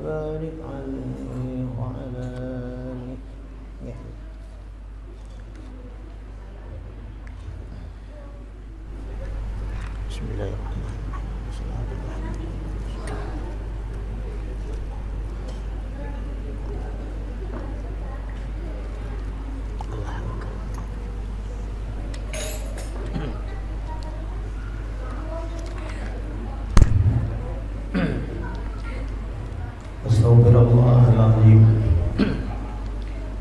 وبارك عليه وعلى آله. بسم الله الرحمن الرحيم. Astaghfirullahaladzim.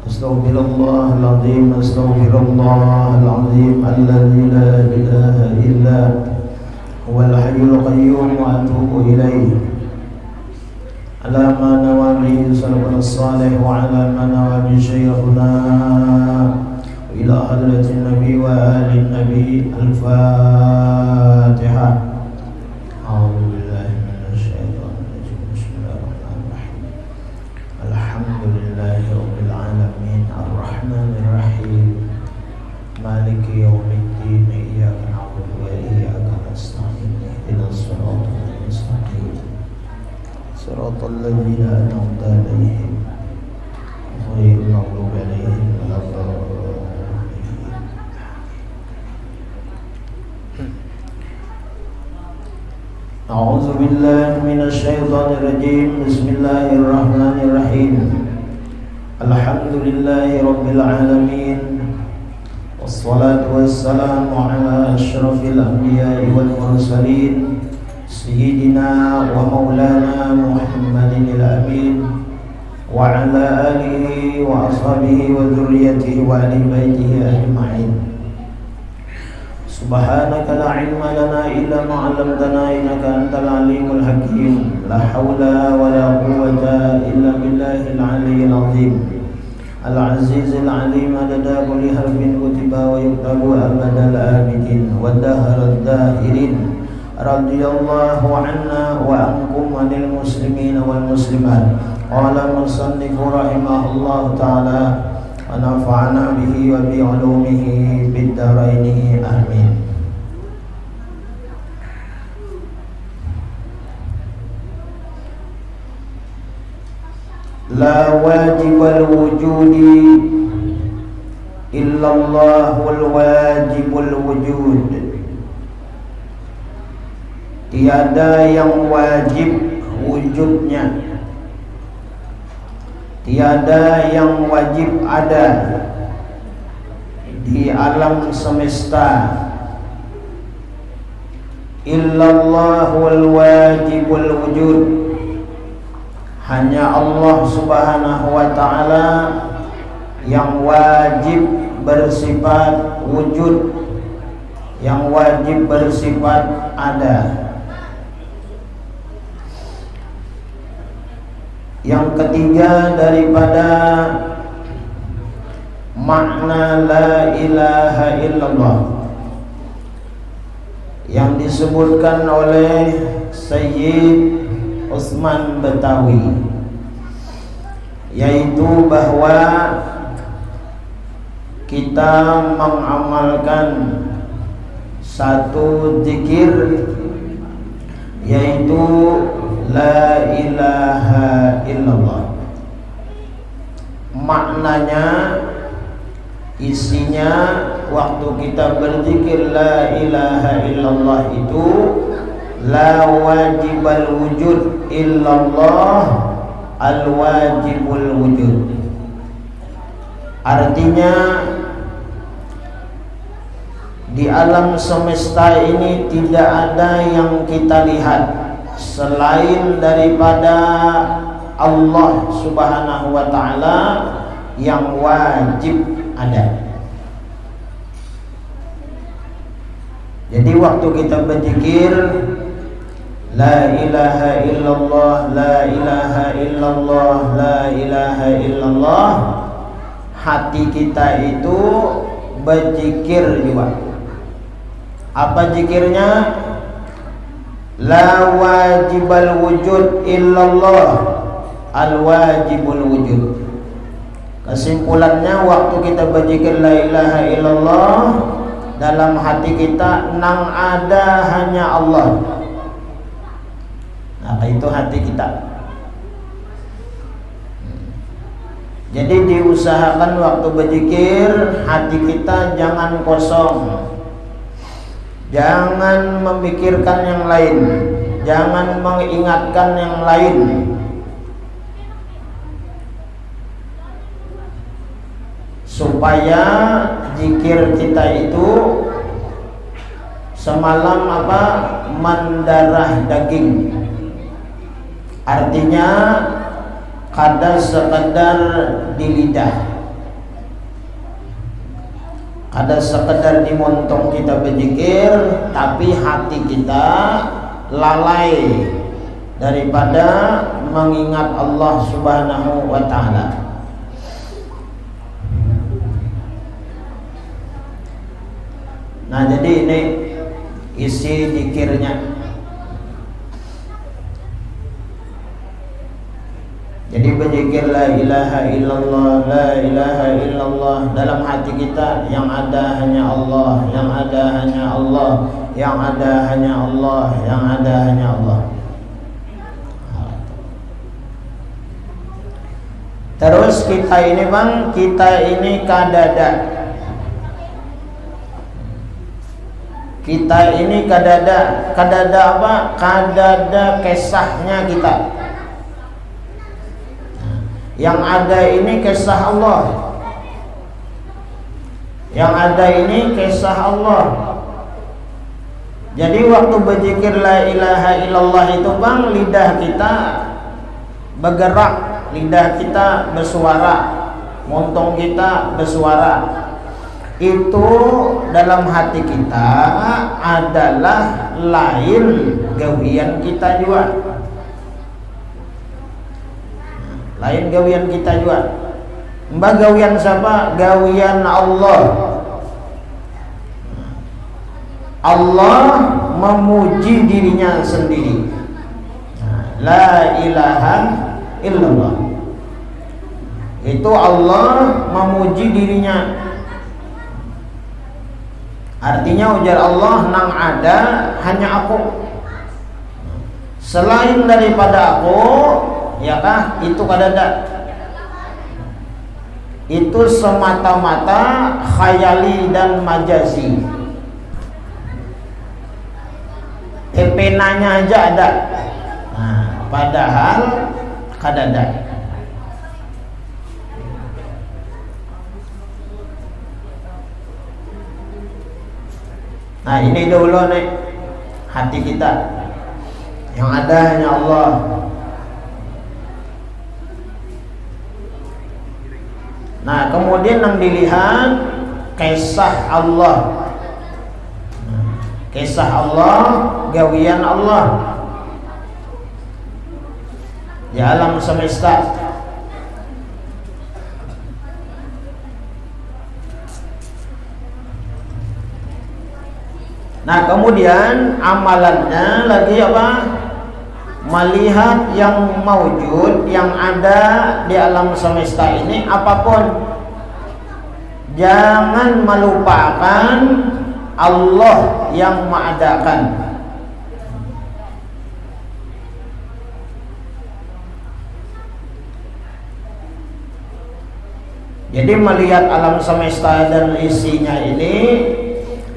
Astaghfirullahaladzim. Astaghfirullahaladzim. Alladzi la ilaha illa huwal hayyul qayyum wa atubu ilaih. Ala ma nawa bihi salafun salih wa ala ma nawa bi syayikhuna ila hadratin nabi wa ali nabi. Al-Fatihah. Maliki yaumiddin. Iyyaka na'budu wa iyyaka nasta'in. Ihdinas siratal mustaqim. Siratal ladzina an'amta 'alaihim ghairil maghdubi 'alaihim waladdallin. A'udzu billahi minasy syaithanir rajim. Bismillahirrahmanirrahim. Alhamdulillahi rabbil alamin. Wassalatu wassalamu ala asyrafil anbiya'i wal mursalin Sayyidina wa maulana Muhammadin al-amin wa ala alihi wa ashabihi wa dhurriyyatihi wa ahli baitihi ajma'in. Subhanaka la ilma lana illa ma 'allamtana innaka antal alimul hakim. La haula wa la quwwata illa billahil aliyyil azim. Al-Aziz al-Alim adada kulli harfin kutiba wa yuktabu abadal abidin wa daharal dahirin. Radiyallahu anna wa ankum anil muslimin wal muslimat. Qala musannifu rahimahullahu ta'ala wa nafa'ana bihi wa bi ulumihi bid daraini amin. La wajibal wujudi illallahul wajibul wujud. Tiada yang wajib wujudnya, tiada yang wajib ada di alam semesta illallahul wajibul wujud. Hanya Allah subhanahu wa ta'ala yang wajib bersifat wujud, yang wajib bersifat ada. Yang ketiga daripada makna la ilaha illallah yang disebutkan oleh Sayyid Utsman Betawi, yaitu bahwa kita mengamalkan satu zikir, yaitu la ilaha illallah. Maknanya, isinya waktu kita berzikir la ilaha illallah itu la wajibal wujud illallah al wajibul wujud. Artinya di alam semesta ini tidak ada yang kita lihat selain daripada Allah subhanahu wa ta'ala yang wajib ada. Jadi waktu kita berzikir la ilaha illallah, la ilaha illallah, la ilaha illallah, hati kita itu berzikir juga. Apa zikirnya? La wajibal wujud illallah al wajibul wujud. Kesimpulannya, waktu kita berzikir la ilaha illallah, dalam hati kita nang ada hanya Allah. Nah, itu hati kita. Jadi diusahakan waktu berzikir hati kita jangan kosong, jangan memikirkan yang lain, jangan mengingatkan yang lain. Supaya zikir kita itu semalam mendarah daging. Artinya kada sekedar di lidah, kada sekedar di montong kita berzikir, tapi hati kita lalai daripada mengingat Allah Subhanahu wa ta'ala. Nah, jadi ini isi zikirnya. Jadi berzikir la ilaha illallah, la ilaha illallah dalam hati kita, yang ada hanya Allah, yang ada hanya Allah, yang ada hanya Allah, yang ada hanya Allah. Terus kita ini kita ini kadada. Kita ini kadada apa? Kadada kesahnya kita. Yang ada ini kisah Allah, yang ada ini kisah Allah. Jadi waktu berzikir la ilaha illallah itu lidah kita bergerak, lidah kita bersuara, montong kita bersuara. Itu dalam hati kita adalah lain gawian kita juga, lain gawian kita juga. Mbak gawian siapa? Gawian Allah. Allah memuji dirinya sendiri. La ilaha illallah. Itu Allah memuji dirinya. Artinya ujar Allah, nang ada hanya aku. Selain daripada aku, ya kah? Itu kadada. Itu semata-mata khayali dan majazi. Penanya aja ada. Nah, padahal kadada. Nah, ini dulu nih hati kita. Yang ada hanya Allah. Nah, kemudian yang dilihat kisah Allah. Kisah Allah, gawian Allah di alam semesta. Nah, kemudian amalannya lagi apa? Melihat yang maujud, yang ada di alam semesta ini apapun, jangan melupakan Allah yang mengadakan. Jadi melihat alam semesta dan isinya ini,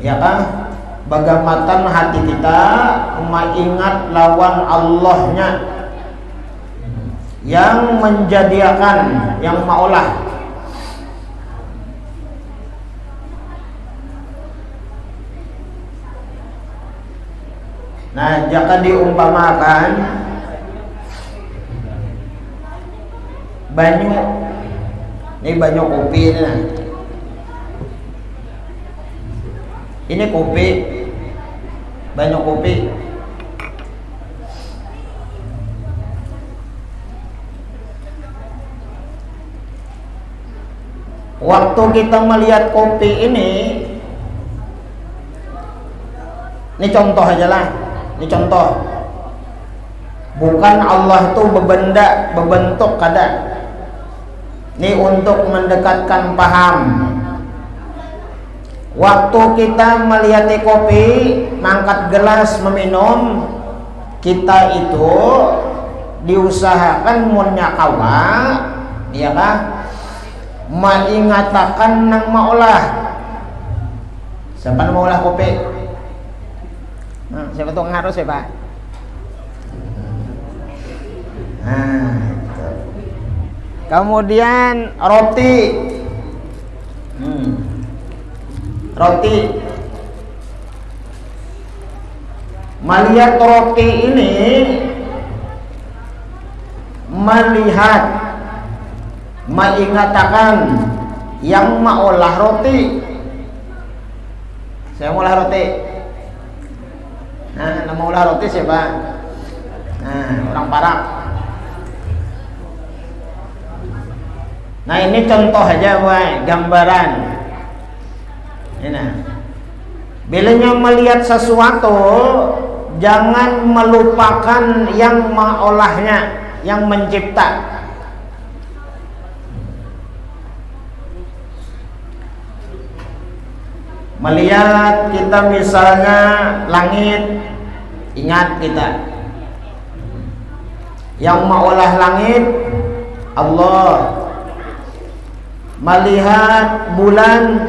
ya kan, bagaimana hati kita mengingat lawan Allahnya yang menjadikan, yang maulah. Nah, jika diumpamakan banyu, ini banyu kopi ini. Ini kopi, banyu kopi. Waktu kita melihat kopi ini contoh aja lah. Ini contoh. Bukan Allah tuh berbentuk kada. Ini untuk mendekatkan paham. Waktu kita melihat kopi, mangkat gelas meminum, kita itu diusahakan munnya kawa, ya kan? Maingatakan nang maulah. Siapa maulah kopi? Siapa tuh ngaruh siapa? Itu. Kemudian roti. Roti. Melihat roti ini, melihat, mengatakan yang maulah roti. Saya maulah roti. Nah, maulah roti siapa? Orang Barat. Nah, ini contoh aja, boy, gambaran. Ini. Bilanya melihat sesuatu, jangan melupakan yang mengolahnya, yang mencipta. Melihat kita misalnya langit, ingat kita yang mengolah langit Allah. Melihat bulan,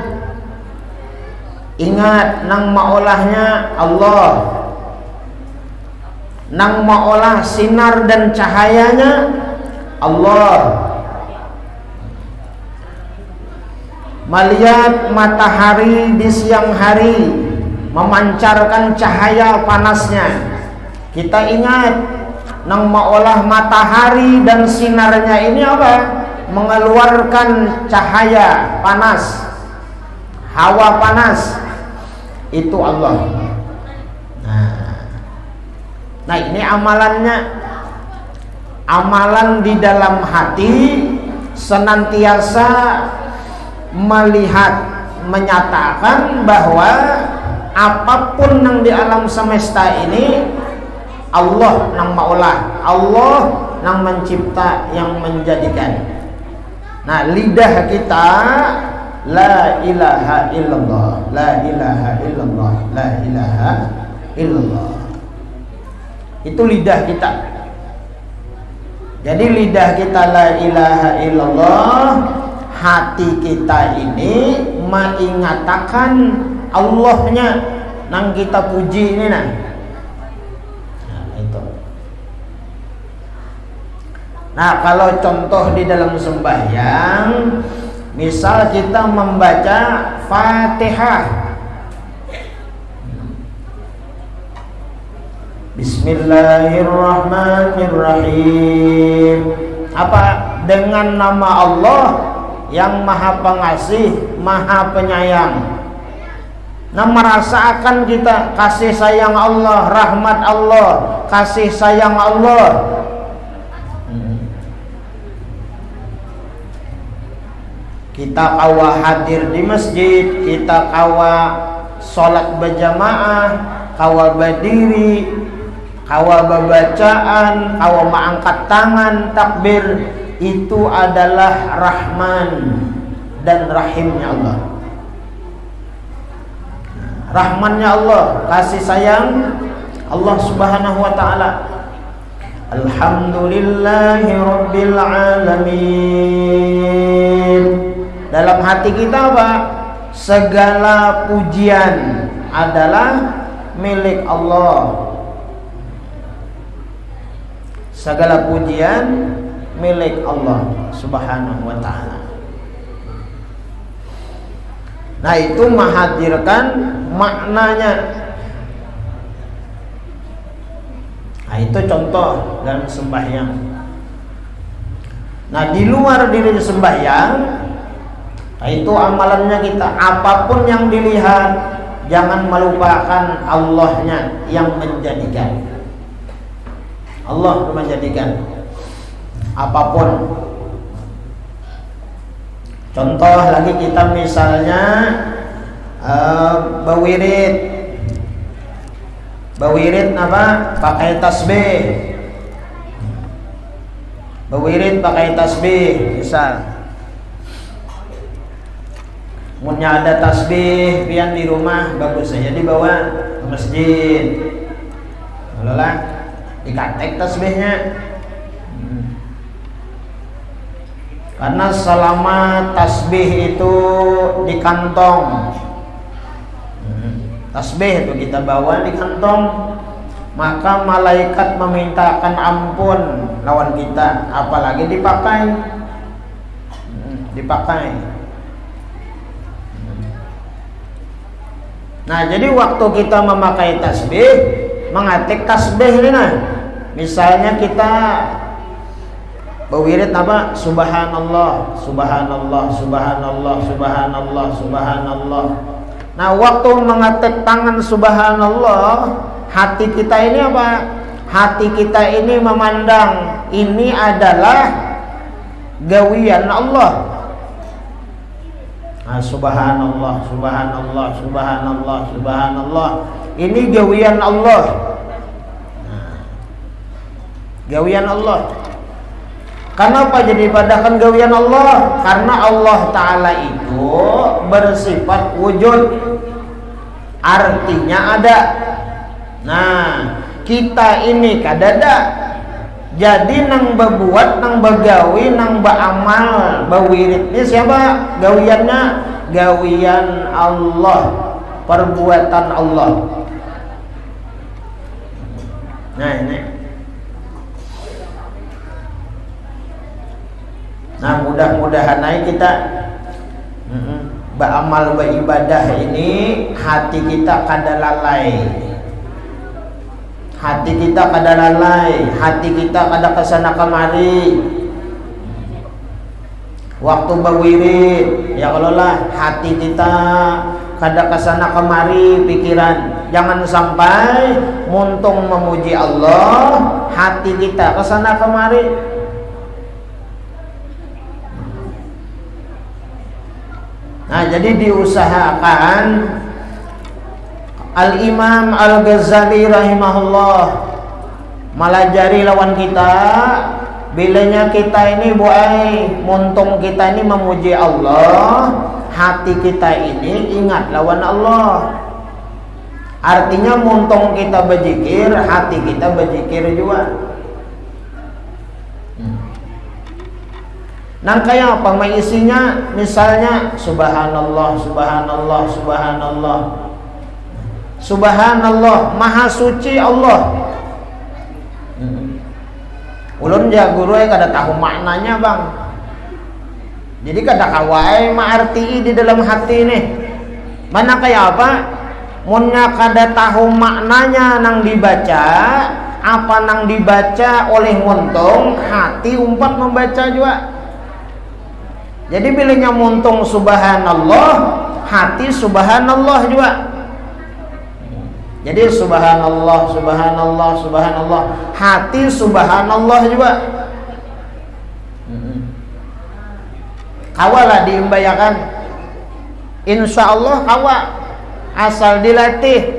ingat nang maolahnya Allah. Nang maolah sinar dan cahayanya Allah. Melihat matahari di siang hari memancarkan cahaya panasnya, kita ingat nang maolah matahari dan sinarnya ini apa? Mengeluarkan cahaya panas, hawa panas, itu Allah. Nah, ini amalannya. Amalan di dalam hati senantiasa melihat, menyatakan bahwa apapun yang di alam semesta ini Allah nang maulah, Allah nang mencipta, yang menjadikan. Nah, lidah kita la ilaha illallah, la ilaha illallah, la ilaha illallah. Itu lidah kita. Jadi lidah kita la ilaha illallah, hati kita ini mengatakan Allahnya nang kita puji ini nah. Itu. Nah, kalau contoh di dalam sembahyang, misal kita membaca Fatihah, Bismillahirrahmanirrahim. Apa? Dengan nama Allah yang Maha Pengasih, Maha Penyayang. Nah, merasakan kita kasih sayang Allah, rahmat Allah, kasih sayang Allah. Kita kawa hadir di masjid, kita kawa sholat berjamaah, kawa berdiri, kawa bacaan, kawa mengangkat tangan, takbir, itu adalah Rahman dan Rahimnya Allah. Rahmannya Allah, kasih sayang Allah Subhanahu wa ta'ala. Alhamdulillahi Rabbil Alamin. Dalam hati kita apa? Segala pujian adalah milik Allah. Segala pujian milik Allah Subhanahu wa ta'ala. Nah, itu menghadirkan maknanya. Nah, itu contoh dalam sembahyang. Nah, di luar diri sembahyang, nah itu amalannya kita. Apapun yang dilihat, jangan melupakan Allahnya yang menjadikan. Allah menjadikan apapun. Contoh lagi kita misalnya bawirid apa? Pakai tasbih. Bawirid pakai tasbih, misal. Punya ada tasbih pian di rumah, bagus saja dibawa ke masjid. Lalu dikatek tasbihnya. Karena selama tasbih itu di kantong, tasbih itu kita bawa di kantong, maka malaikat memintakan ampun lawan kita, apalagi dipakai. Nah, jadi waktu kita memakai tasbih, mengetik tasbih ini, nah, misalnya kita berwirid apa? Subhanallah, subhanallah, subhanallah, subhanallah, subhanallah. Nah, waktu mengetik tangan subhanallah, hati kita ini apa? Hati kita ini memandang ini adalah gawian Allah. Nah, subhanallah, subhanallah, subhanallah, subhanallah. Ini gawian Allah. Nah, gawian Allah. Kenapa jadi padakan gawian Allah? Karena Allah Ta'ala itu bersifat wujud, artinya ada. Nah, kita ini kadada. Jadi nang berbuat, nang begawi, nang beramal, berwirid ini siapa? Gawiannya gawian Allah, perbuatan Allah. Nah, ini. Nah, mudah-mudahan kita beramal, beribadah ini hati kita kada lalai. Hati kita kada lalai, hati kita kada kesana kemari. Waktu berwirid, ya kalau lah hati kita kada kesana kemari pikiran. Jangan sampai muntung memuji Allah, hati kita kesana kemari. Nah, jadi diusahakan. Al-Imam Al-Ghazali rahimahullah melajari lawan kita, bilanya kita ini muntung kita ini memuji Allah, hati kita ini ingat lawan Allah. Artinya muntung kita berzikir, hati kita berzikir juga. Nang kayak apa isinya? Misalnya subhanallah, subhanallah, subhanallah. Subhanallah, maha suci Allah. Ulun ja guru kada tahu maknanya, Bang. Jadi kada kawai arti di dalam hati ini. Mana kayak apa? Munnya kada tahu maknanya nang dibaca, apa nang dibaca oleh muntung, hati umpat membaca juga. Jadi bilanya muntung subhanallah, hati subhanallah juga. Jadi subhanallah, subhanallah, subhanallah, hati subhanallah juga. Kawalah diimbayakan. Insya Allah kawa, asal dilatih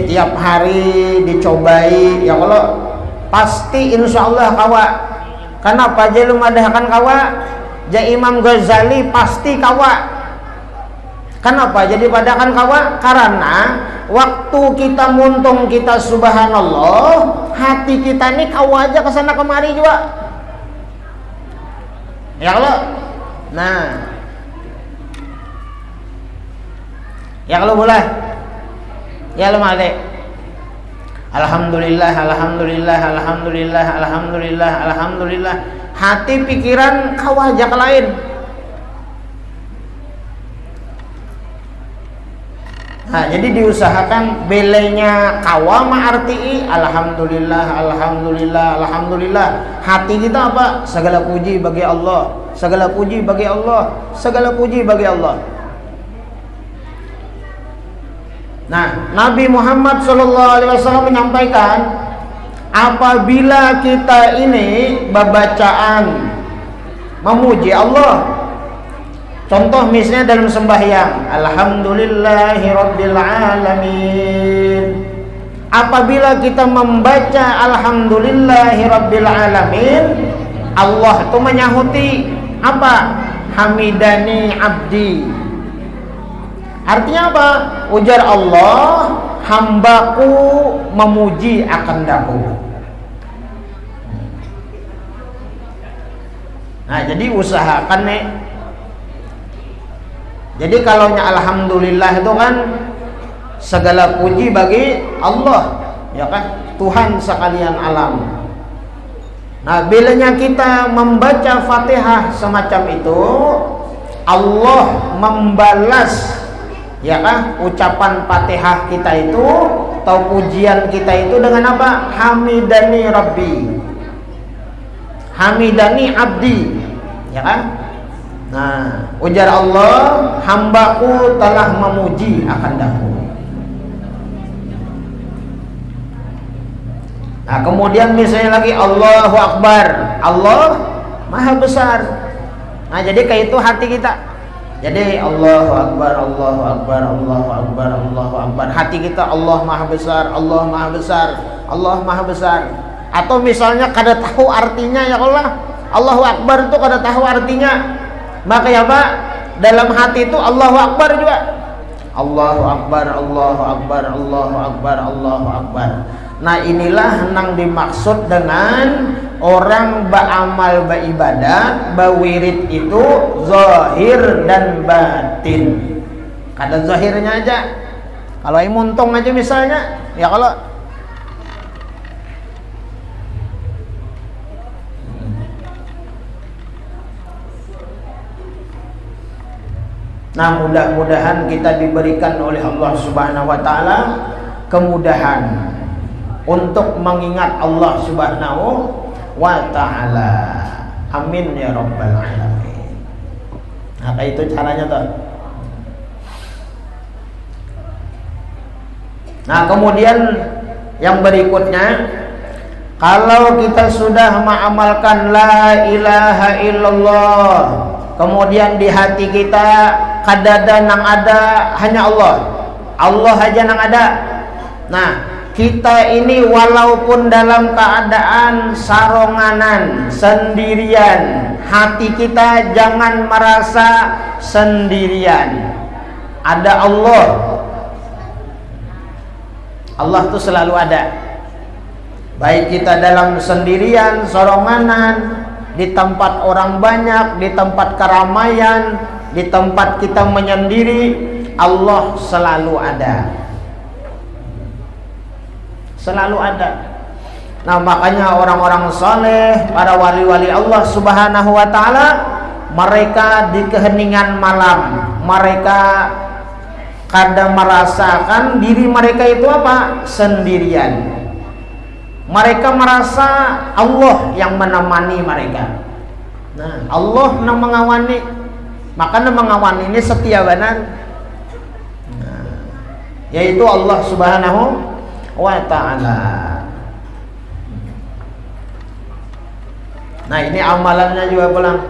tiap hari, dicobai. Ya kalau pasti insya Allah kawa. Kenapa aja lu madahkan kawa? Ja Imam Ghazali pasti kawa. Kenapa jadi padakan kawa? Karena waktu kita muntung kita subhanallah, hati kita ini kawa aja kesana kemari juga. Ya kalau, nah, ya kalau boleh, ya lo malik. Alhamdulillah, alhamdulillah, alhamdulillah, alhamdulillah, alhamdulillah. Hati pikiran kawa aja ke lain. Nah, jadi diusahakan belenya kawa arti alhamdulillah, alhamdulillah, alhamdulillah. Hati kita apa? Segala puji bagi Allah, segala puji bagi Allah, segala puji bagi Allah. Nah, Nabi Muhammad SAW menyampaikan, apabila kita ini bacaan memuji Allah, contoh misalnya dalam sembahyang, alhamdulillahirabbil alamin. Apabila kita membaca alhamdulillahirabbil alamin, Allah itu menyahuti apa? Hamidani abdi. Artinya apa? Ujar Allah, hambaku memuji akan daku. Nah, jadi usahakan nih. Jadi kalau alhamdulillah itu kan segala puji bagi Allah, ya kan? Tuhan sekalian alam. Nah, bilanya kita membaca Fatihah semacam itu, Allah membalas, ya kan, ucapan Fatihah kita itu atau pujian kita itu dengan apa? Hamidani Rabbi, Hamidani Abdi, ya kan? Nah, ujar Allah, hambaku telah memuji akanku. Nah, kemudian misalnya lagi Allahu Akbar, Allah Maha Besar. Nah, jadi kayak itu hati kita. Jadi Allahu Akbar, Allahu Akbar, Allahu Akbar, Allahu Akbar. Hati kita Allah Maha Besar, Allah Maha Besar, Allah Maha Besar. Atau misalnya kada tahu artinya, ya Allah, Allahu Akbar itu kada tahu artinya. Maka ya Pak, dalam hati itu Allahu Akbar juga. Allahu Akbar, Allahu Akbar, Allahu Akbar, Allahu Akbar. Nah, inilah yang dimaksud dengan orang beramal beribadat, bawirid itu zahir dan batin. Kada zahirnya aja. Kalau muntung aja misalnya, ya kalau nah, mudah-mudahan kita diberikan oleh Allah Subhanahu wa taala kemudahan untuk mengingat Allah Subhanahu wa ta'ala. Amin ya rabbal alamin. Nah, kayak itu caranya tuh. Nah, kemudian yang berikutnya, kalau kita sudah mengamalkan la ilaha illallah, kemudian di hati kita kadada nang ada hanya Allah, Allah aja nang ada. Nah, kita ini walaupun dalam keadaan saronganan, sendirian, hati kita jangan merasa sendirian. Ada Allah. Allah itu selalu ada. Baik kita dalam sendirian, saronganan, di tempat orang banyak, di tempat keramaian, di tempat kita menyendiri, Allah selalu ada. Selalu ada. Nah, makanya orang-orang saleh, para wali-wali Allah Subhanahu wa taala, mereka di keheningan malam, mereka kadang merasakan diri mereka itu apa? Sendirian. Mereka merasa Allah yang menemani mereka. Nah, Allah yang mengawani. Maka yang mengawani ini setia benar. Nah, yaitu Allah Subhanahu wa ta'ala. Nah, ini amalannya juga pulang.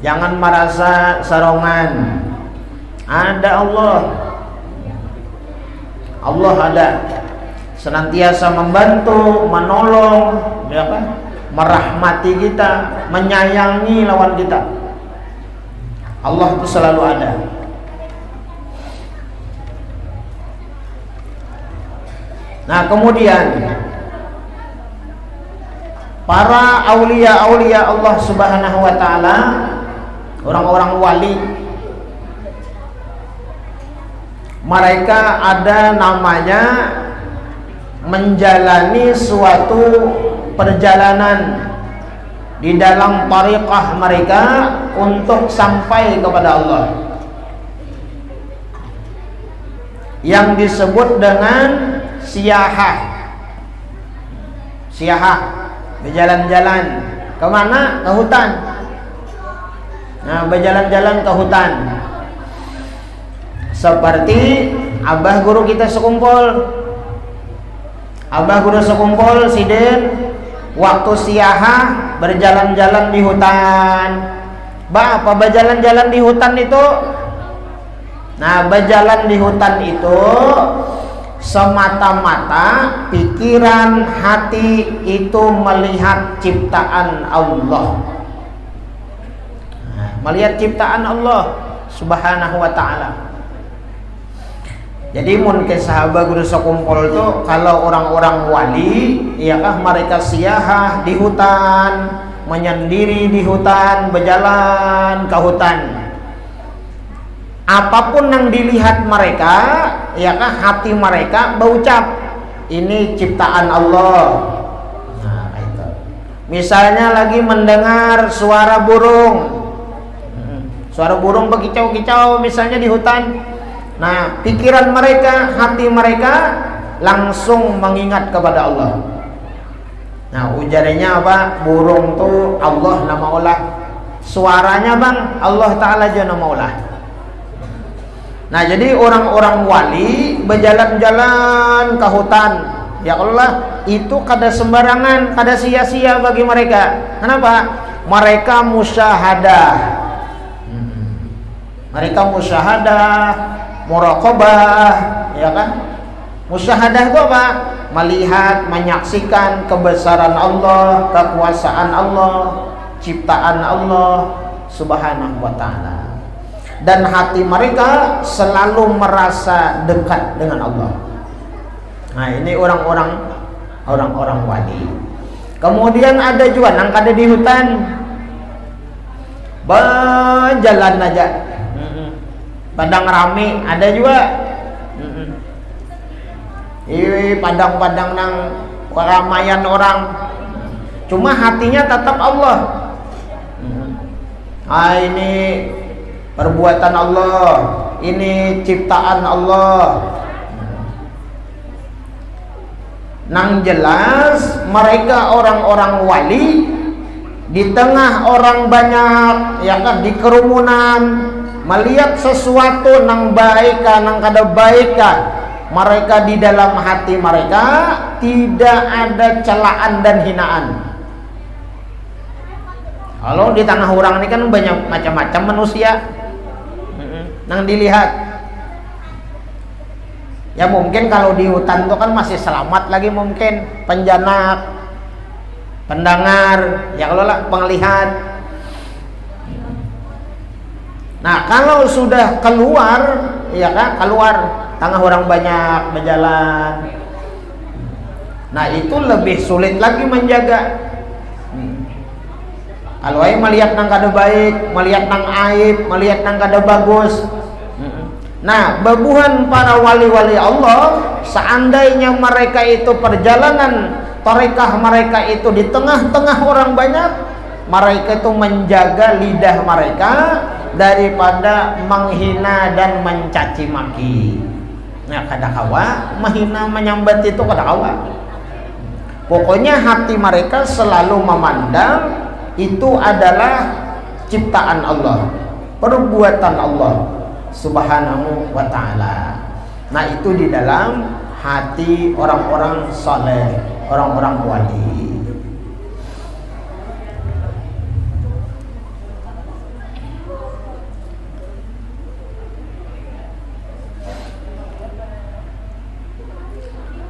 Jangan merasa sarongan. Ada Allah. Allah ada. Senantiasa membantu, menolong, ya kan? Merahmati kita, menyayangi lawan kita. Allah itu selalu ada. Nah, kemudian para aulia-aulia Allah Subhanahu wa taala, orang-orang wali, mereka ada namanya menjalani suatu perjalanan di dalam tariqah mereka untuk sampai kepada Allah, yang disebut dengan siyahah. Siyahah, berjalan-jalan kemana? Ke hutan. Nah, berjalan-jalan ke hutan. Seperti abah guru kita sekumpul. Abah guru sekumpul sidin waktu siyahah berjalan-jalan di hutan. Apa berjalan-jalan di hutan itu? Nah, berjalan di hutan itu semata-mata pikiran hati itu melihat ciptaan Allah. Nah, melihat ciptaan Allah Subhanahu wa ta'ala. Jadi mungkin sahabat guru sekumpul itu kalau orang-orang wali, iyakah mereka siyahah di hutan, menyendiri di hutan, berjalan ke hutan. Apapun yang dilihat mereka, ya kan, hati mereka berucap, ini ciptaan Allah. Nah, itu. Misalnya lagi mendengar suara burung. Suara burung berkicau-kicau misalnya di hutan. Nah, pikiran mereka, hati mereka langsung mengingat kepada Allah. Nah, ujarnya apa? Burung tuh Allah nama Allah. Suaranya bang, Allah Ta'ala aja nama Allah. Nah, jadi orang-orang wali berjalan-jalan ke hutan. Ya Allah, itu kada sembarangan, kada sia-sia bagi mereka. Kenapa? Mereka musyahadah. Mereka musyahadah, muraqabah, ya kan? Musyahadah itu apa? Melihat, menyaksikan kebesaran Allah, kekuasaan Allah, ciptaan Allah Subhanahu wa ta'ala. Dan hati mereka selalu merasa dekat dengan Allah. Nah, ini orang-orang wali. Kemudian ada juga yang ada di hutan, berjalan aja, padang rame ada juga. Ini padang-padang nang keramaian orang, cuma hatinya tetap Allah. Ini perbuatan Allah, ini ciptaan Allah. Nang jelas mereka orang-orang wali di tengah orang banyak, ya kan, di kerumunan, melihat sesuatu nang baik nang kada baik, mereka di dalam hati mereka tidak ada celaan dan hinaan. Kalau di tanah orang ini kan banyak macam-macam manusia nang dilihat. Ya mungkin kalau di hutan itu kan masih selamat lagi, mungkin penjanak, pendengar, ya kalau lah penglihat. Nah, kalau sudah keluar, ya kan, keluar tengah orang banyak berjalan. Nah, itu lebih sulit lagi menjaga. Kalau ai melihat nang kada baik, melihat nang aib, melihat nang kada bagus. Nah, bebuhan para wali-wali Allah, seandainya mereka itu perjalanan tarekah mereka itu di tengah-tengah orang banyak, mereka itu menjaga lidah mereka daripada menghina dan mencaci maki. Nah, kada kawa menghina menyambat itu kada kawa. Pokoknya hati mereka selalu memandang itu adalah ciptaan Allah, perbuatan Allah Subhanahu wa ta'ala. Nah, itu di dalam hati orang-orang saleh, orang-orang wali.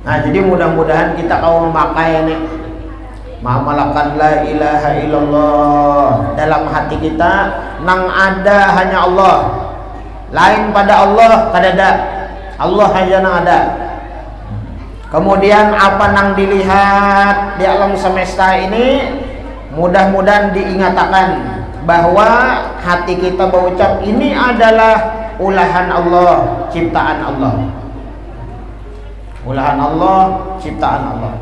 Nah, jadi mudah-mudahan kita kalau memakai ini ma'amalakan la ilaha illallah dalam hati kita, nang ada hanya Allah, lain pada Allah kada ada, Allah hanya nang ada. Kemudian apa nang dilihat di alam semesta ini, mudah-mudahan diingatkan bahwa hati kita berucap ini adalah ulahan Allah, ciptaan Allah. Ulahan Allah, ciptaan Allah.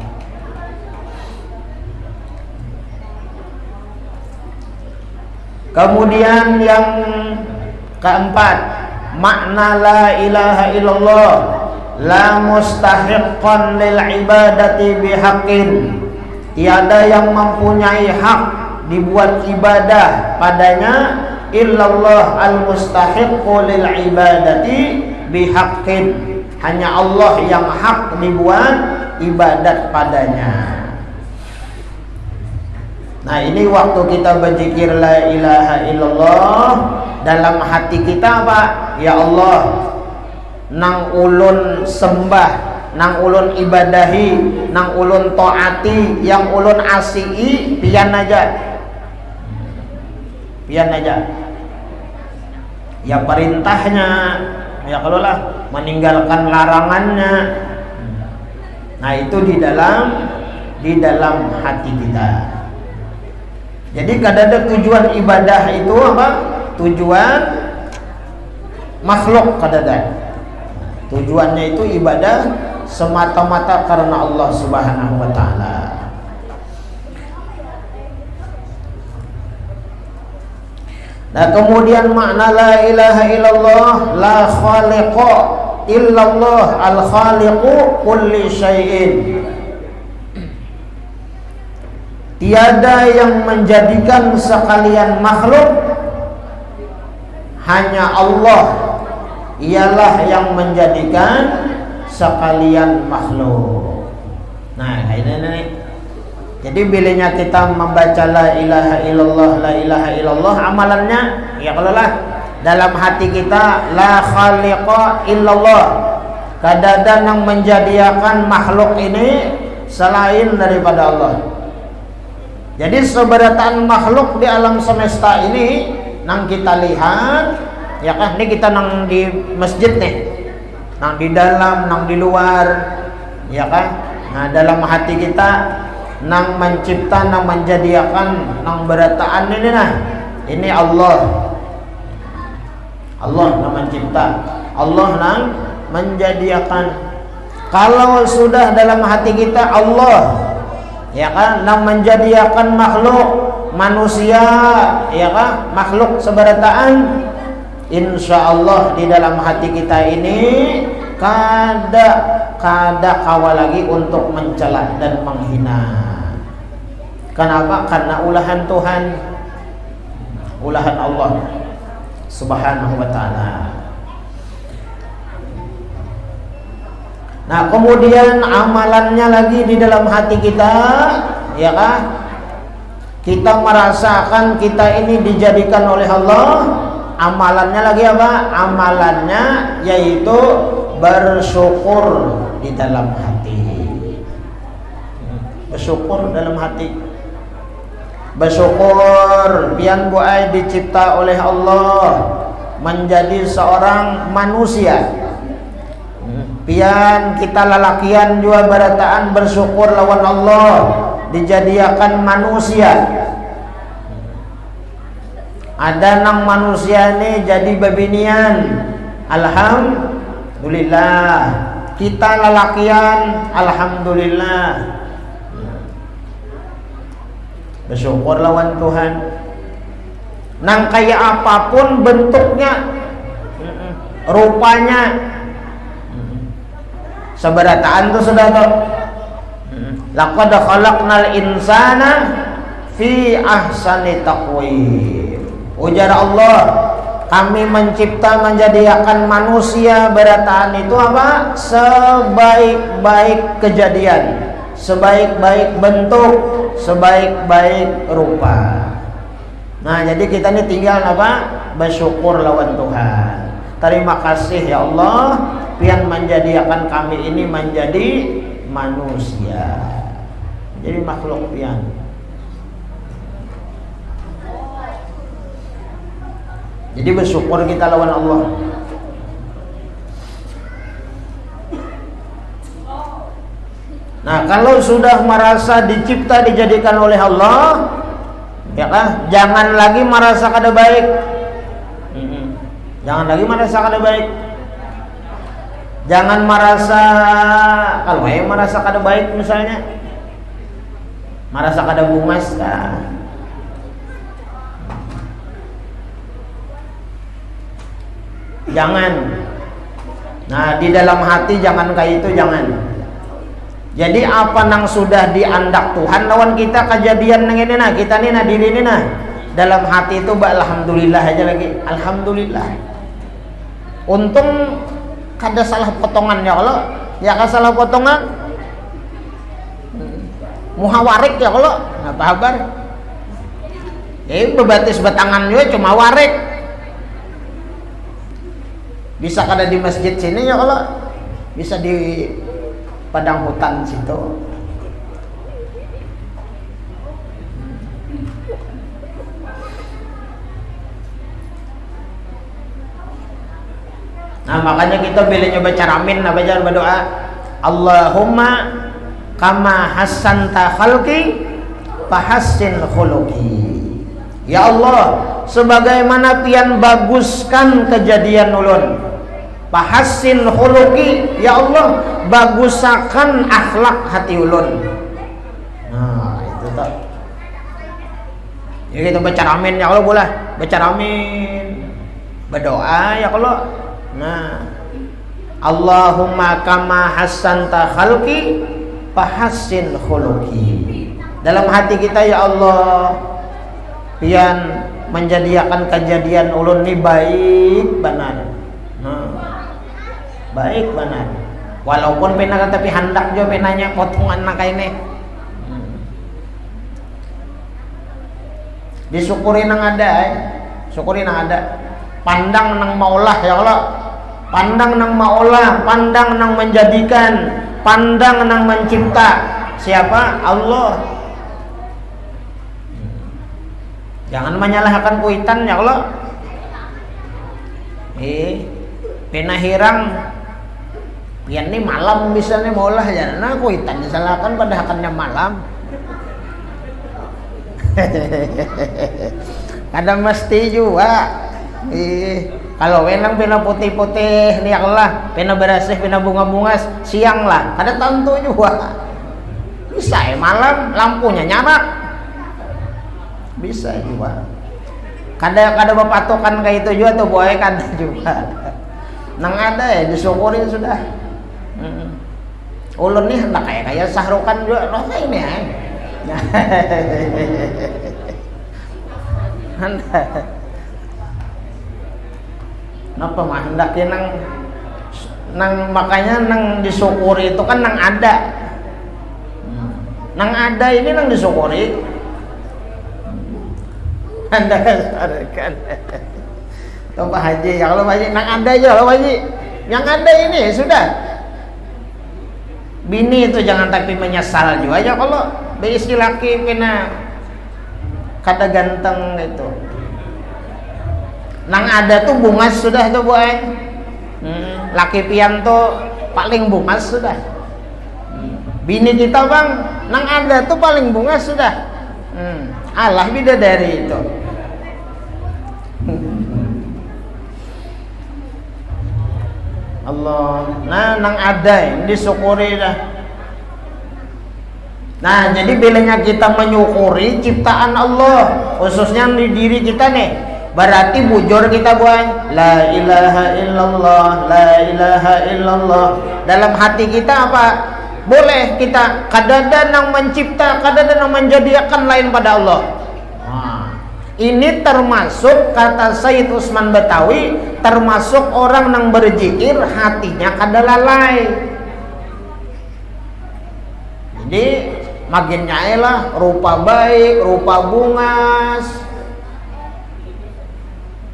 Kemudian yang keempat, makna la ilaha illallah, la mustahiqqan lil ibadati bihaqqin, tiada yang mempunyai hak dibuat ibadah padanya illallah al mustahiqqu lil ibadati bihaqqin, hanya Allah yang hak dibuat ibadat padanya. Nah, ini waktu kita berzikir la ilaha illallah, dalam hati kita apa? Ya Allah, nang ulun sembah, nang ulun ibadahi, nang ulun taati, yang ulun asii, pian aja. Pian aja. Ya perintahnya, ya kalau lah meninggalkan larangannya. Nah, itu di dalam hati kita. Jadi kadada tujuan ibadah itu apa? Tujuan makhluk kadada. Tujuannya itu ibadah semata-mata karena Allah Subhanahu wa taala. Nah, kemudian makna la ilaha illallah, la khaliqa illallah, al khaliqu kulli syai'in. Tiada yang menjadikan sekalian makhluk, hanya Allah ialah yang menjadikan sekalian makhluk. Nah, ini. Jadi bilanya kita membaca la ilaha illallah, la ilaha illallah, amalannya ya kalau lah dalam hati kita la khaliqa illallah, kadada yang menjadikan makhluk ini selain daripada Allah. Jadi seberataan makhluk di alam semesta ini nang kita lihat, ya kan? Ini kita nang di masjid nih, nang di dalam, nang di luar, ya kan? Nah, dalam hati kita nang mencipta, nang menjadikan, nang berataan ini nah, ini Allah. Allah nang mencipta, Allah nang menjadikan. Kalau sudah dalam hati kita Allah, ya kan, nang menjadikan makhluk manusia, ya kan, makhluk seberataan, insya Allah di dalam hati kita ini kada kawal lagi untuk mencela dan menghina. Kenapa? Karena ulahan Tuhan, ulahan Allah Subhanahu wa ta'ala. Nah, kemudian amalannya lagi di dalam hati kita, ya kan? Kita merasakan kita ini dijadikan oleh Allah. Amalannya lagi apa? Amalannya yaitu bersyukur di dalam hati. Bersyukur dalam hati. Bersyukur pian buai dicipta oleh Allah menjadi seorang manusia. Pian kita lalakian juga berataan bersyukur lawan Allah dijadikan manusia. Ada nang manusia ini jadi babinian, alhamdulillah. Kita lalakian, alhamdulillah. Bersyukur lawan Tuhan. Nang kayak apapun bentuknya, rupanya, seberataan tuh sudah tahu. Laqad khalaqnal insana fi ahsani taqwim. Ujar Allah, kami mencipta menjadikan manusia berataan itu apa? Sebaik-baik kejadian, sebaik-baik bentuk, sebaik-baik rupa. Nah, jadi kita ini tinggal apa? Bersyukur lawan Tuhan. Terima kasih ya Allah, pian menjadikan kami ini menjadi manusia, jadi makhluk pian. Jadi bersyukur kita lawan Allah. Nah, kalau sudah merasa dicipta dijadikan oleh Allah, ya kan, jangan lagi merasa kada baik. Jangan lagi merasa kada baik. Jangan merasa, kalau yang merasa kada baik misalnya, merasa kada bungas kan. Jangan. Nah, di dalam hati jangan kayak itu, jangan. Jadi apa nang sudah diandak Tuhan lawan kita kejadian nang ini nah, kita nih nah diri ini nah, dalam hati itu alhamdulillah aja lagi, alhamdulillah. Untung kada salah potongannya, kalau ya kada salah potongan muhawarik ya kalau apa kabar. Bebatis batangan juga cuma warik. Bisa kada di masjid sini ya kalau bisa di padang hutan situ. Nah, makanya kita bila nyoba caramin apa jangan berdoa, Allahumma kama hassanta khalqi fahassin khuluqi. Ya Allah, sebagaimana pian baguskan kejadian ulun, fahassin khuluqi, ya Allah bagusakan akhlak hati ulun. Nah itu tak. Ya kita baca amin ya Allah, boleh baca amin, berdoa ya Allah. Nah, Allahumma kama hassanta khalqi fahassin khuluqi. Dalam hati kita, ya Allah, pian menjadikan kejadian ulun ni baik benar. Baik benar. Walaupun pena tapi hendak jo penanya potongan nak ini. Disyukuri nang ada, syukuri nang ada. Pandang nang maulah ya Allah. Pandang nang maulah, pandang nang menjadikan, pandang nang mencipta. Siapa? Allah. Jangan menyalahkan kuitan ya Allah. Pena hirang. Pian ni malam misalnya maulah ya. Nah kuitan disalahkan pada hakannya malam. Kadang mesti juga. Kalau wenang pena putih-putih ni Allah, pena berasih, pena bunga-bunga siang lah. Ada tentu juga. Bisa malam lampunya nyala. Bisa juga. Kada berpatokan kayak itu juga tuh boy, kada juga. Nang ada ya disyukuri sudah. Ulun nih hendak kayak sahrukan juga loh kayak ini ya. Napa mah hendaknya nang makanya nang disyukuri itu kan nang ada. Nang ada ini nang disyukuri. Anda kan. Tuh Pak Haji, ya kalau Pak Haji nang ada aja kalau Pak Haji. Yang ada ini sudah. Bini itu jangan tapi menyesal juga aja kalau beisi laki pina kada ganteng itu. Nang ada tuh bungas sudah tuh boy. Laki pian tuh paling bungas sudah. Bini kita bang, nang ada tuh paling bungas sudah. Allah bidadari itu. Allah, nah nang ada yang disyukuri dah. Nah jadi bilanya kita menyukuri ciptaan Allah, khususnya di diri kita nih, berarti bujur kita buat la ilaha illallah, la ilaha illallah. Dalam hati kita apa? Boleh kita kadada nang mencipta, kadada nang menjadikan lain pada Allah. Ini termasuk kata Sayyid Utsman Betawi, termasuk orang yang berzikir hatinya kada lalai. Jadi makin nyailah rupa baik, rupa bungas.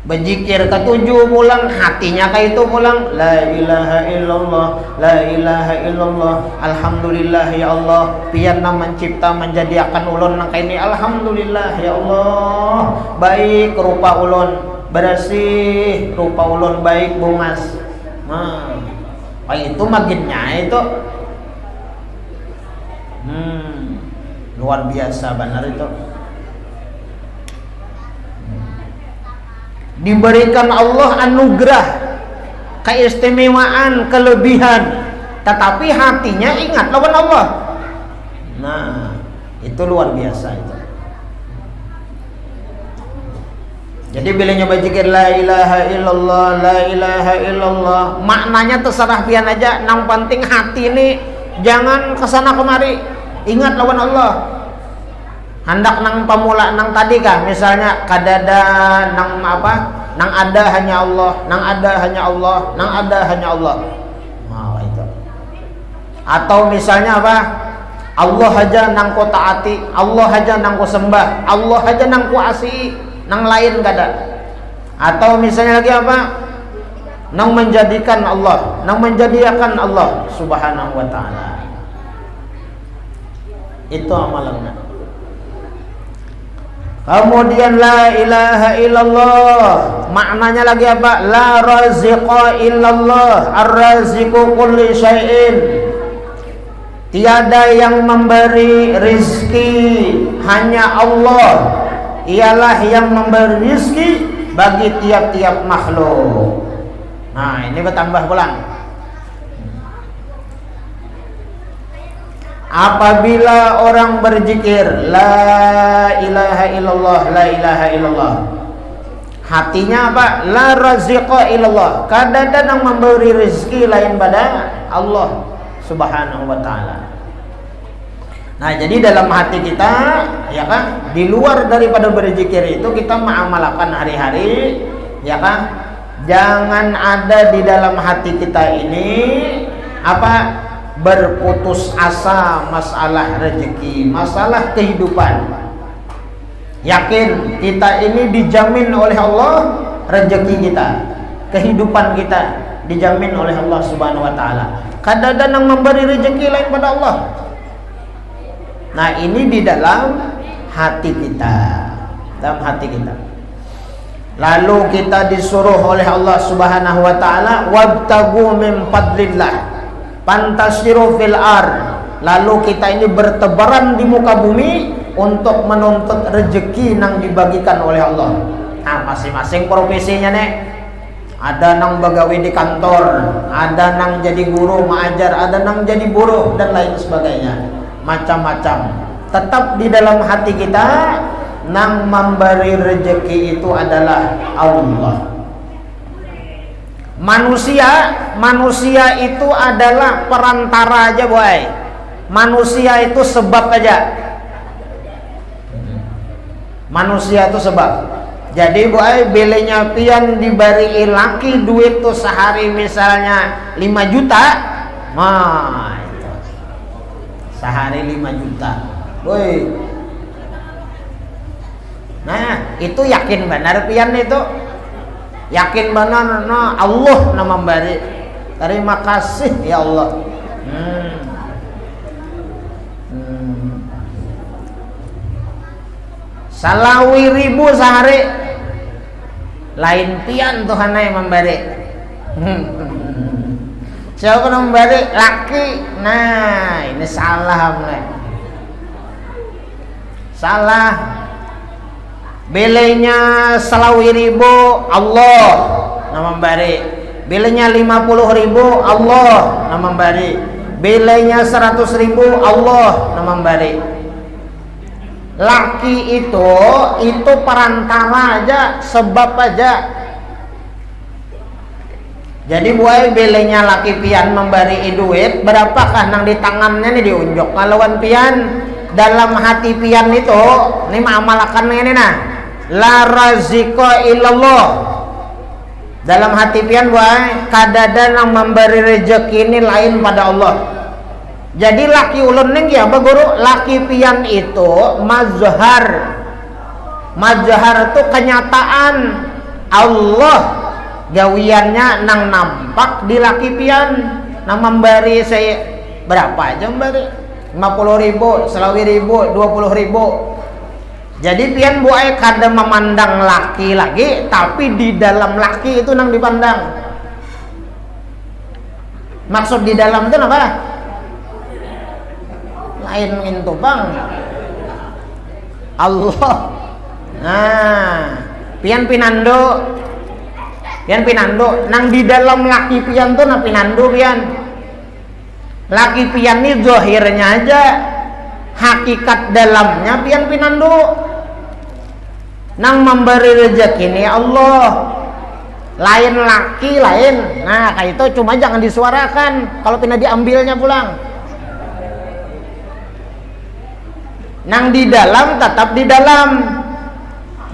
Berzikir ketujuh pulang, hatinya kayak itu pulang. La ilaha illallah, la ilaha illallah. Alhamdulillah ya Allah, pian mencipta menjadikan ulun nang kaini. Alhamdulillah ya Allah, baik rupa ulun, bersih rupa ulun baik bungas. Nah, itu makinnya itu. Luar biasa benar itu. Diberikan Allah anugerah, keistimewaan, kelebihan, tetapi hatinya ingat lawan Allah. Nah, itu luar biasa itu. Jadi bila nyoba zikir la ilaha illallah, la ilaha illallah, maknanya terserah pian aja, nang penting hati ini jangan kesana kemari, ingat lawan Allah. Hendak nang pemula nang tadi kah, misalnya kadada nang apa, nang ada hanya Allah, nang ada hanya Allah, nang ada hanya Allah. Nah itu. Atau misalnya apa, Allah aja nang ku taati, Allah aja nang ku sembah, Allah aja nang ku asihi, nang lain kada. Atau misalnya lagi apa, nang menjadikan Allah, nang menjadikan Allah subhanahu wa ta'ala. Itu amalannya. Kemudian la ilaha illallah, maknanya lagi apa? La raziqa illallah, ar-raziqu kulli syai'in. Tiada yang memberi rizki, hanya Allah. ialah yang memberi rezeki bagi tiap-tiap makhluk. Nah, ini bertambah pulang. Apabila orang berzikir la ilaha illallah, la ilaha illallah, hatinya apa? La raziqa illallah, kadang-kadang memberi rezeki lain pada Allah Subhanahu wa taala. Nah, jadi dalam hati kita, ya kan, di luar daripada berzikir itu kita mengamalkan hari-hari, ya kan? Jangan ada di dalam hati kita ini apa? Berputus asa masalah rezeki, masalah kehidupan. Yakin kita ini dijamin oleh Allah rezeki kita, kehidupan kita dijamin oleh Allah Subhanahu wa taala. Kadang-kadang memberi rezeki lain pada Allah. Nah, ini di dalam hati kita, dalam hati kita. Lalu kita disuruh oleh Allah Subhanahu wa taala, wabtagu min fadlillah, pantasiru fil ar. Lalu kita ini bertebaran di muka bumi untuk menuntut rezeki yang dibagikan oleh Allah. Nah, masing-masing profesinya nih. Ada nang begawi di kantor, ada nang jadi guru mengajar, ada nang jadi buruh dan lain sebagainya. Macam-macam. Tetap di dalam hati kita nang memberi rezeki itu adalah Allah. Manusia itu adalah perantara aja, boy. Manusia itu sebab aja. Manusia itu sebab. Jadi boy, bilenya pian diberi laki duit tuh sehari misalnya 5 juta. Nah, itu. Sehari 5 juta. Boy. Nah, itu yakin benar pian itu. Yakin benar no, Allah nama memberi. Terima kasih ya Allah. Salawi ribu sehari. Lain pian Tuhan yang memberi. Siapa yang memberi? Laki. Nah, ini salah mulai. Salah. Bilenya salawi ribu Allah nama memberi. Bilenya 50.000 Allah nama memberi. Bilenya 100.000 Allah nama memberi. Laki itu perantara aja, sebab aja. Jadi buai bilenya laki pian memberi duit, berapakah nang di tangannya nih diunjuk. Kalauan pian dalam hati pian itu, ini mengamalkan ini nah. La raziqa illallah. Dalam hati pian buai kadada nang memberi rezeki ini lain pada Allah. Jadi laki ulun ning ya guru, laki pian itu mazhar. Mazhar itu kenyataan Allah gawiannya nang nampak di laki pian. Nang memberi saya berapa aja memberi? 50.000, 100.000, 20.000. Jadi pian buai kada memandang laki lagi, tapi di dalam laki itu nang dipandang. Maksud di dalam itu apa? Lain itu bang. Allah. Nah, pian pinando nang di dalam laki pian tuh nang pinando pian. Laki pian ini zahirnya aja, hakikat dalamnya pian pinando. Nang memberi rezeki ini Allah, lain laki lain. Nah, kayak itu cuma jangan disuarakan kalau pindah diambilnya pulang. Nang di dalam tetap di dalam.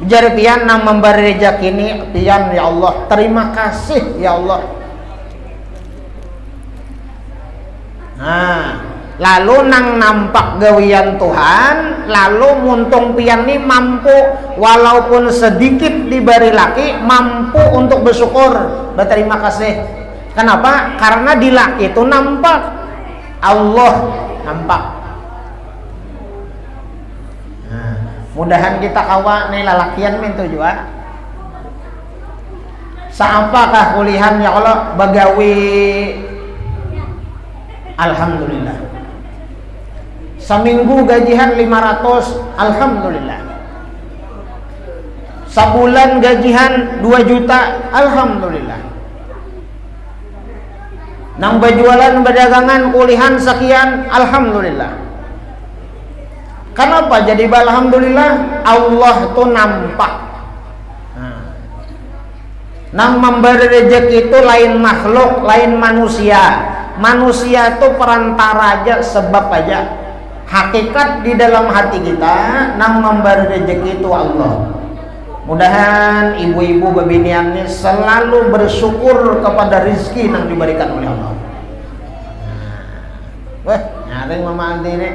Bicara pian nang memberi rezeki ini pian ya Allah, terima kasih ya Allah. Nah, lalu nang nampak gawian Tuhan, lalu muntung pian ini mampu walaupun sedikit diberi laki, mampu untuk bersyukur, berterima kasih. Kenapa? Karena di laki itu nampak Allah, nampak. Nah, mudahan kita kawa nih lalakian mintu juga. Saapakah kulihan ya Allah bagawi? Alhamdulillah. Seminggu gajian 500, alhamdulillah. Sabulan gajian 2 juta, alhamdulillah. Nang berjualan berdagangan kulihan sekian, alhamdulillah. Kenapa jadi alhamdulillah? Allah tuh nampak. Nang memberi rezeki itu lain makhluk, lain manusia. Manusia itu perantara aja, sebab aja. Hakikat di dalam hati kita, nang memberi rezeki itu Allah. Mudahan ibu-ibu bebiniannya selalu bersyukur kepada rezeki yang diberikan oleh Allah. Wah, nyaring mama anti ini.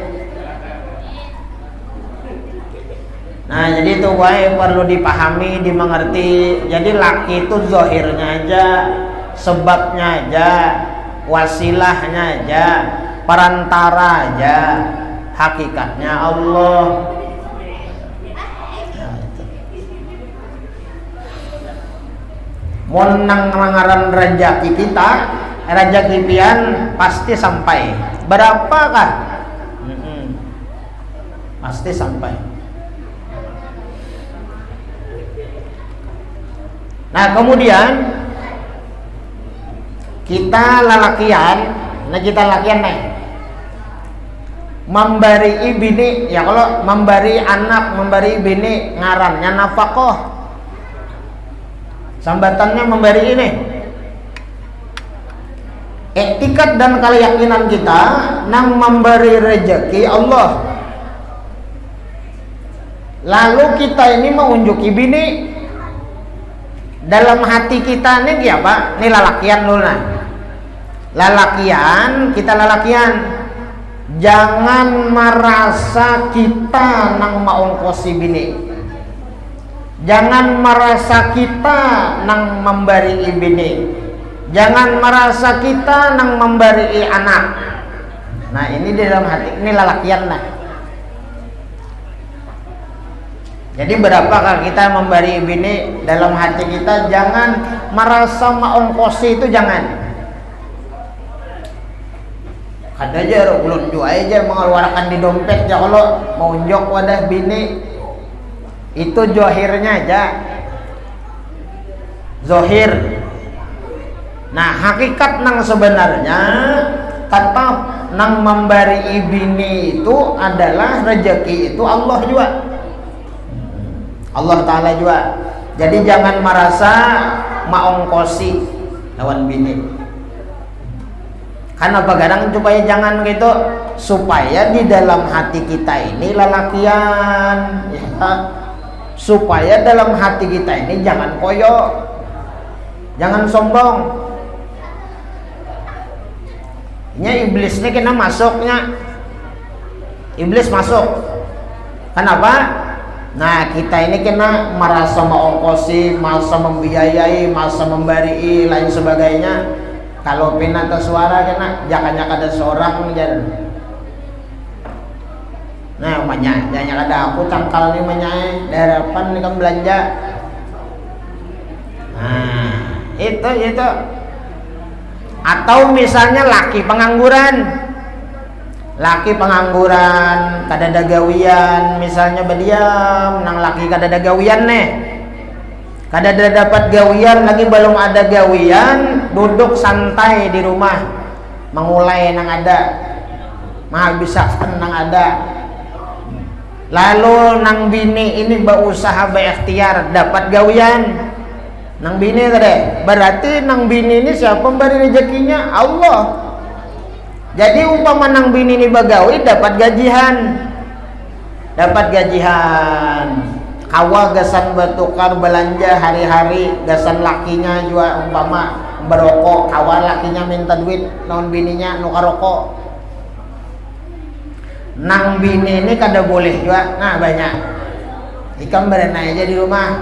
Nah, jadi itu wae perlu dipahami, dimengerti. Jadi laki itu zahirnya aja, sebabnya aja, wasilahnya aja, perantara aja, hakikatnya Allah. Mun nang ngaran rezeki kita, rezeki pian pasti sampai. Berapakah? Pasti sampai. Nah, kemudian kita lalakian nih memberi bini, ya kalau memberi anak, memberi bini ngarannya nafkah. Sambatannya memberi ini. Etikat dan keyakinan kita nang memberi rezeki Allah. Lalu kita ini mengunjuki bini. Dalam hati kita nih ya Pak, ini lalakian dulu nah. Lalakian, kita lalakian. Jangan merasa kita nang maongkosi bini. Jangan merasa kita nang memberi bini. Jangan merasa kita nang memberi anak. Nah, ini di dalam hati, ini lalakian nah. Jadi berapakah kita memberi bini dalam hati kita? Jangan merasa maongkosi itu, jangan. Ada aja belum jual aja mengeluarkan di dompet ya kalau mau unjuk wadah bini. Itu zohirnya aja. Zohir. Nah, hakikat nang sebenarnya tetap nang memberi bini itu adalah rezeki itu Allah juga. Allah Ta'ala juga. Jadi jangan merasa maongkosi lawan bini. Karena kadang supaya jangan gitu, supaya di dalam hati kita ini lalakian ya. Supaya dalam hati kita ini jangan koyok, jangan sombong. Iblis ini kena masuknya. Iblis masuk. Kenapa? Nah, kita ini kena merasa maongkosi, merasa membiayai, merasa memberi lain sebagainya. Kalau pinata suara kena jangan ada seorang jangan. Nah, banyak jangan ada aku tangkal nih menyai darapan nih kan belanja. Nah, itu. Atau misalnya laki pengangguran. Laki pengangguran, kadada gawian, misalnya berdiam, nang laki kadada gawian nih, kadada dapat gawian lagi belum ada gawian, duduk santai di rumah, mengulai nang ada, menghabiskan nang ada. Lalu nang bini ini berusaha berikhtiar dapat gawian, nang bini tadi, berarti nang bini ini siapa memberi rezekinya? Allah. Jadi umpama nang bini ini bagawi dapat gajian. Kawa gasan bertukar belanja hari-hari, gasan lakinya juga umpama berokok, kawa lakinya minta duit, non bininya nuka rokok. Nang bini ini kada boleh juga, nah banyak. Ikan berenai aja di rumah.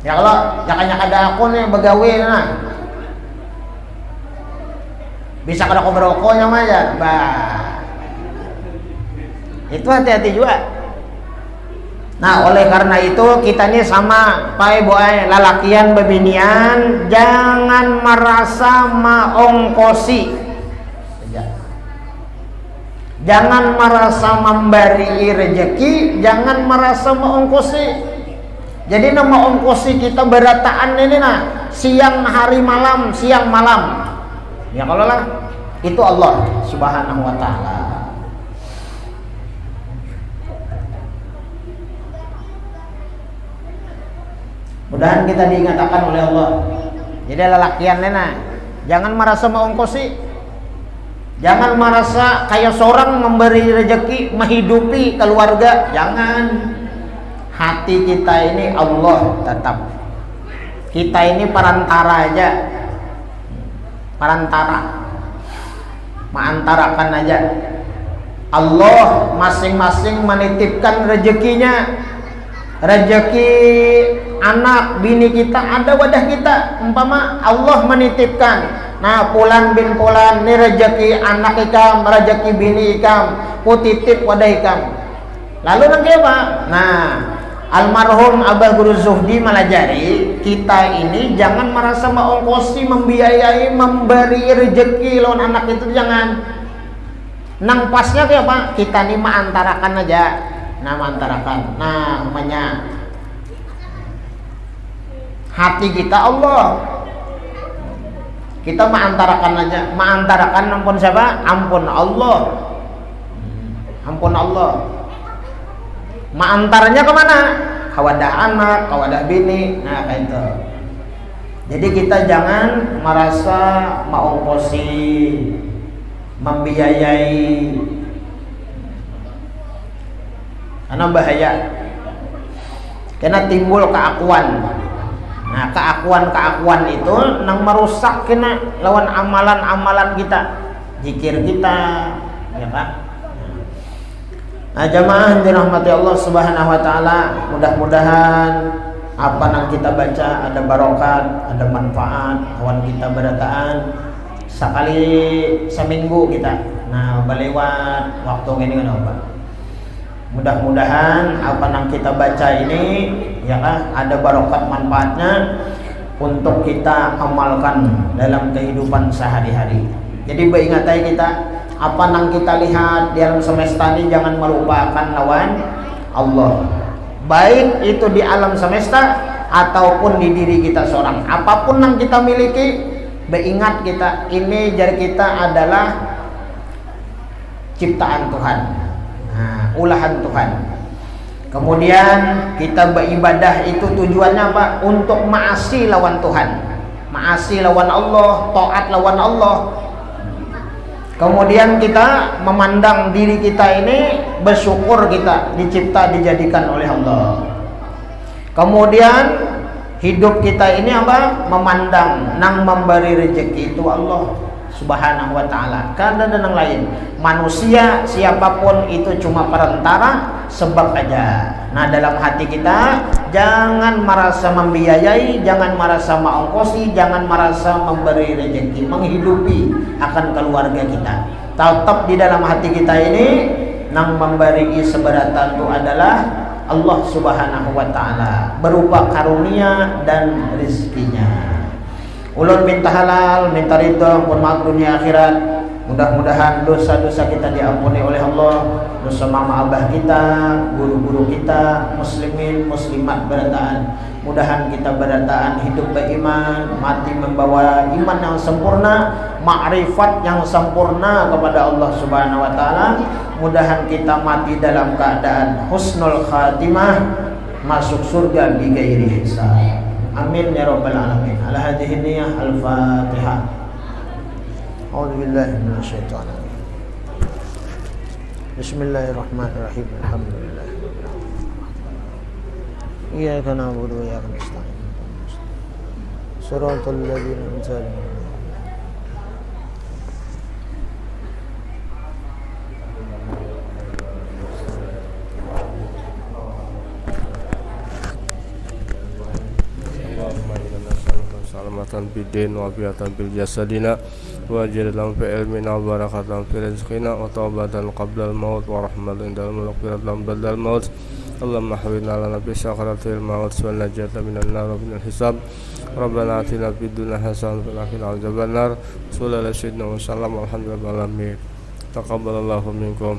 Ya kalau jangan ada aku nih begawi nah. Bisa kada kau berokoknya aja, bah. Itu hati-hati juga. Nah, oleh karena itu kita ini sama pai boy lalakian bebinian jangan merasa maongkosi. Jangan merasa memberi rezeki, jangan merasa maongkosi. Jadi nama ongkosi kita berataan ini nah, siang hari malam, siang malam. Ya kalau lah itu Allah Subhanahu wa taala. Mudahan kita diingatkan oleh Allah. Jadi lelakian nena, jangan merasa mengongkosi. Jangan merasa kayak seorang memberi rezeki, menghidupi keluarga. Jangan. Hati kita ini Allah tetap. Kita ini perantara aja. Perantara. Mengantarakan aja. Allah masing-masing menitipkan rezekinya. Rezeki anak bini kita ada wadah kita, umpama Allah menitipkan, nah Fulan bin Fulan ini rezeki anak ikam, rezeki bini ikam, ku titip wadah ikam. Lalu nanti apa? Nah almarhum Abah Guru Zuhdi Malajari, kita ini jangan merasa mengongkosi, membiayai, memberi rezeki lawan anak itu, jangan. Nang pasnya kayak apa? Kita ini mengantarakan aja. Nah mengantarakan, nah namanya hati kita Allah, kita mengantarakan aja. Mengantarakan ampun siapa? Ampun Allah. Ampun Allah. Mengantaranya kemana? Kawadah anak, kawadah bini. Nah kayak itu. Jadi kita jangan merasa mengongkosi, membiayai, karena bahaya, karena timbul keakuan. Nah keakuan itu nang merusak kena lawan amalan-amalan kita, zikir kita, ya kan? Nah jamaah dirahmati Allah Subhanahu wa taala, mudah-mudahan apa yang kita baca ada barokat, ada manfaat, kawan kita berataan sekali seminggu kita. Nah berlewat waktu ini kan apa? Mudah-mudahan apa yang kita baca ini ya kan ada barokat manfaatnya untuk kita amalkan dalam kehidupan sehari-hari. Jadi beringatai kita apa yang kita lihat di alam semesta ini jangan melupakan lawan Allah. Baik itu di alam semesta ataupun di diri kita seorang. Apapun yang kita miliki, beringat kita ini jari kita adalah ciptaan Tuhan. Nah, ulahan Tuhan. Kemudian kita beribadah itu tujuannya apa? Untuk maasi lawan Tuhan, maasi lawan Allah, taat lawan Allah. Kemudian kita memandang diri kita ini, bersyukur kita dicipta dijadikan oleh Allah. Kemudian hidup kita ini apa? Memandang nang memberi rezeki itu Allah Subhanahu wa ta'ala. Karena dan yang lain, manusia siapapun itu cuma perantara, sebab aja. Nah dalam hati kita jangan merasa membiayai, jangan merasa mengongkosi, jangan merasa memberi rezeki, menghidupi akan keluarga kita. Tetap di dalam hati kita ini nang memberi seberatan itu adalah Allah Subhanahu wa ta'ala, berupa karunia dan rezekinya. Ulun minta halal, minta ridho, pun maaf dunia akhirat. Mudah-mudahan dosa-dosa kita diampuni oleh Allah, dosa mama abah kita, guru-guru kita, muslimin, muslimat berataan. Mudahan kita berataan hidup beriman, mati membawa iman yang sempurna, ma'rifat yang sempurna kepada Allah Subhanahu wa ta'ala. Mudahan kita mati dalam keadaan husnul khatimah, masuk surga bi ghairi hisab. Amin ya rabbal alamin. Ala hadhihi niyyah al-Fatihah. A'udzubillahi minasyaitonir rajim. Bismillahirrahmanirrahim. Alhamdulillah. Iyyaka na'budu wa iyyaka nasta'in. Shiratal ladzina an'amta 'alaihim. Salamatan bidin wa biatan bil jasadina wa jadalan fi ilmina wa barakatan fi rizqina wa taubatan qabla al maut wa rahmatan indal maghfiratan ba'da al maut. Allahumma hawwina lana bi sakratil maut wa najata minan nar wa minal hisab. Rabbana atina fid dunya hasanatan wa fil akhirati adzaban nar. Sallallahu alaihi wa sallam. Alhamdulillahi. Taqabbalallahu minkum.